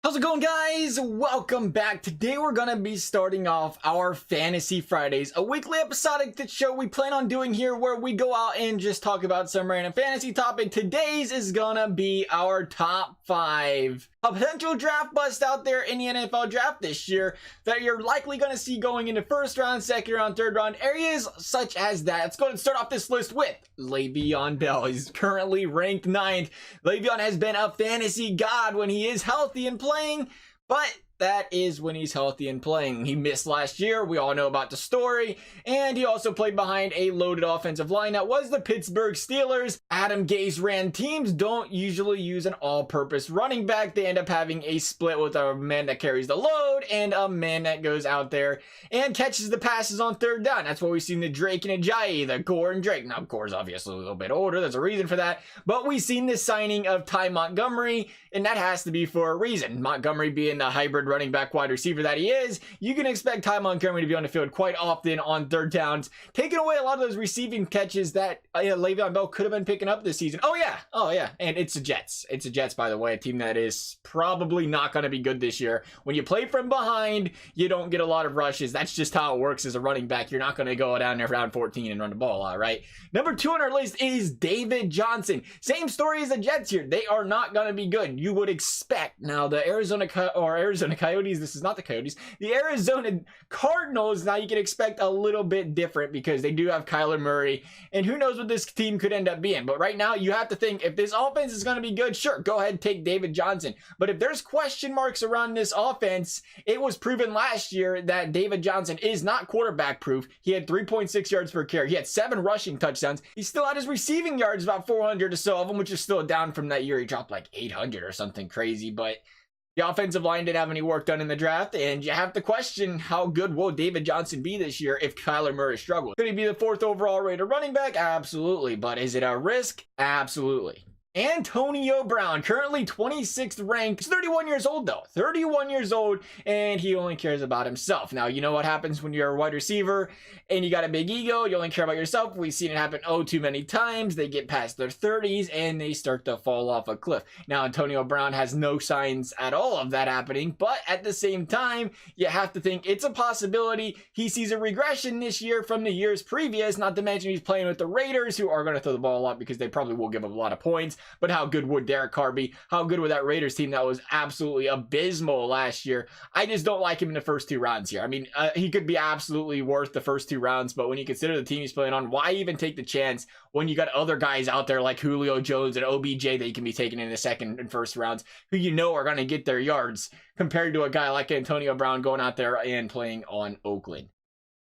How's it going, guys? Welcome back. Today we're gonna be starting off our Fantasy Fridays, a weekly episodic show we plan on doing here where we go out and just talk about some random fantasy topic. Today's is gonna be our top 5 a potential draft bust out there in the NFL draft this year that you're likely gonna see going into first round, second round, third round, areas such as that. Let's go ahead and start off this list with Le'Veon Bell. He's currently ranked 9th. Le'Veon has been a fantasy god when he is healthy and playing, but that is when he's healthy and playing. He missed last year. We all know about the story. And he also played behind a loaded offensive line that was the Pittsburgh Steelers. Adam Gase ran teams don't usually use an all-purpose running back. They end up having a split with a man that carries the load and a man that goes out there and catches the passes on third down. That's what we've seen the Drake and Ajayi, the Gore and Drake. Now, Gore's obviously a little bit older. There's a reason for that. But we've seen the signing of Ty Montgomery, and that has to be for a reason. Montgomery being the hybrid running back wide receiver that he is, you can expect Ty Montgomery to be on the field quite often on third downs, taking away a lot of those receiving catches that Le'Veon Bell could have been picking up this season. Oh yeah, and it's the Jets. It's the Jets, by the way, a team that is probably not going to be good this year. When you play from behind, you don't get a lot of rushes. That's just how it works as a running back. You're not going to go down there round 14 and run the ball out, right? Number 2 on our list is David Johnson. Same story as the Jets here. They are not going to be good. You would expect. Now, the Arizona Coyotes, this is not the Coyotes, the Arizona Cardinals, now you can expect a little bit different because they do have Kyler Murray, and who knows what this team could end up being. But right now, you have to think, if this offense is going to be good, sure, go ahead and take David Johnson. But if there's question marks around this offense, it was proven last year that David Johnson is not quarterback proof. He had 3.6 yards per carry. He had 7 rushing touchdowns. He still had his receiving yards, about 400 or so of them, which is still down from that year. He dropped like 800 or something crazy, but the offensive line didn't have any work done in the draft, and you have to question how good will David Johnson be this year if Kyler Murray struggles. Could he be the 4th overall rated running back? Absolutely. But is it a risk? Absolutely. Antonio Brown, currently 26th ranked. He's 31 years old, though. 31 years old, and he only cares about himself. Now, you know what happens when you're a wide receiver and you got a big ego. You only care about yourself. We've seen it happen too many times. They get past their 30s, and they start to fall off a cliff. Now, Antonio Brown has no signs at all of that happening, but at the same time, you have to think it's a possibility he sees a regression this year from the years previous, not to mention he's playing with the Raiders, who are going to throw the ball a lot because they probably will give up a lot of points. But how good would Derek Carr be? How good would that Raiders team that was absolutely abysmal last year? I just don't like him in the first 2 rounds here. I mean, he could be absolutely worth the first 2 rounds, but when you consider the team he's playing on, why even take the chance when you got other guys out there like Julio Jones and OBJ that you can be taking in the second and first rounds, who you know are going to get their yards, compared to a guy like Antonio Brown going out there and playing on Oakland.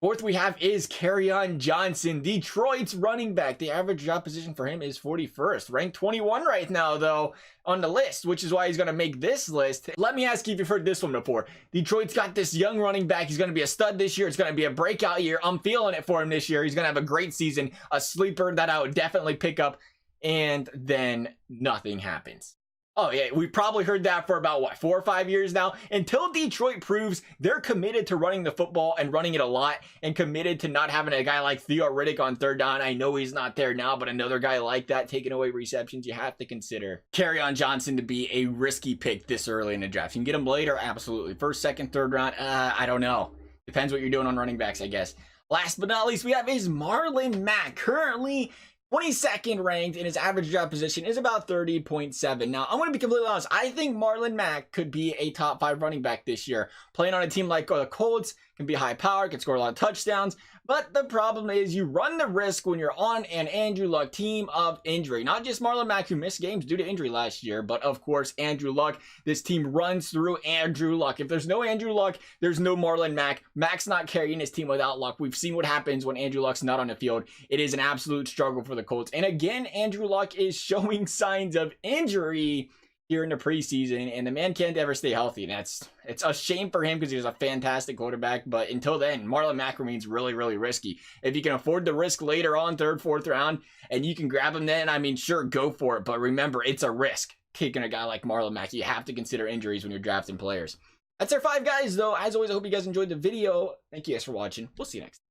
4th we have is Kerryon Johnson, Detroit's running back. The average draft position for him is 41st. Ranked 21 right now, though, on the list, which is why he's going to make this list. Let me ask you if you've heard this one before. Detroit's got this young running back. He's going to be a stud this year. It's going to be a breakout year. I'm feeling it for him this year. He's going to have a great season, a sleeper that I would definitely pick up, and then nothing happens. Oh, yeah, we've probably heard that for about, 4 or 5 years now, until Detroit proves they're committed to running the football and running it a lot, and committed to not having a guy like Theo Riddick on third down. I know he's not there now, but another guy like that taking away receptions. You have to consider Kerryon Johnson to be a risky pick this early in the draft. You can get him later, absolutely. First, second, third round, I don't know. Depends what you're doing on running backs, I guess. Last but not least, we have is Marlon Mack, currently 22nd ranked, and his average draft position is about 30.7. Now, I'm going to be completely honest. I think Marlon Mack could be a top 5 running back this year. Playing on a team like the Colts, can be high powered, can score a lot of touchdowns. But the problem is you run the risk when you're on an Andrew Luck team of injury. Not just Marlon Mack, who missed games due to injury last year, but of course, Andrew Luck. This team runs through Andrew Luck. If there's no Andrew Luck, there's no Marlon Mack. Mack's not carrying his team without Luck. We've seen what happens when Andrew Luck's not on the field. It is an absolute struggle for the Colts. And again, Andrew Luck is showing signs of injury here in the preseason, and the man can't ever stay healthy, and it's a shame for him because he's a fantastic quarterback. But until then, Marlon Mack remains really, really risky. If you can afford the risk later on, 3rd, 4th round, and you can grab him then, I mean, sure, go for it. But remember, it's a risk taking a guy like Marlon Mack. You have to consider injuries when you're drafting players. That's our 5 guys, though. As always, I hope you guys enjoyed the video. Thank you guys for watching. We'll see you next time.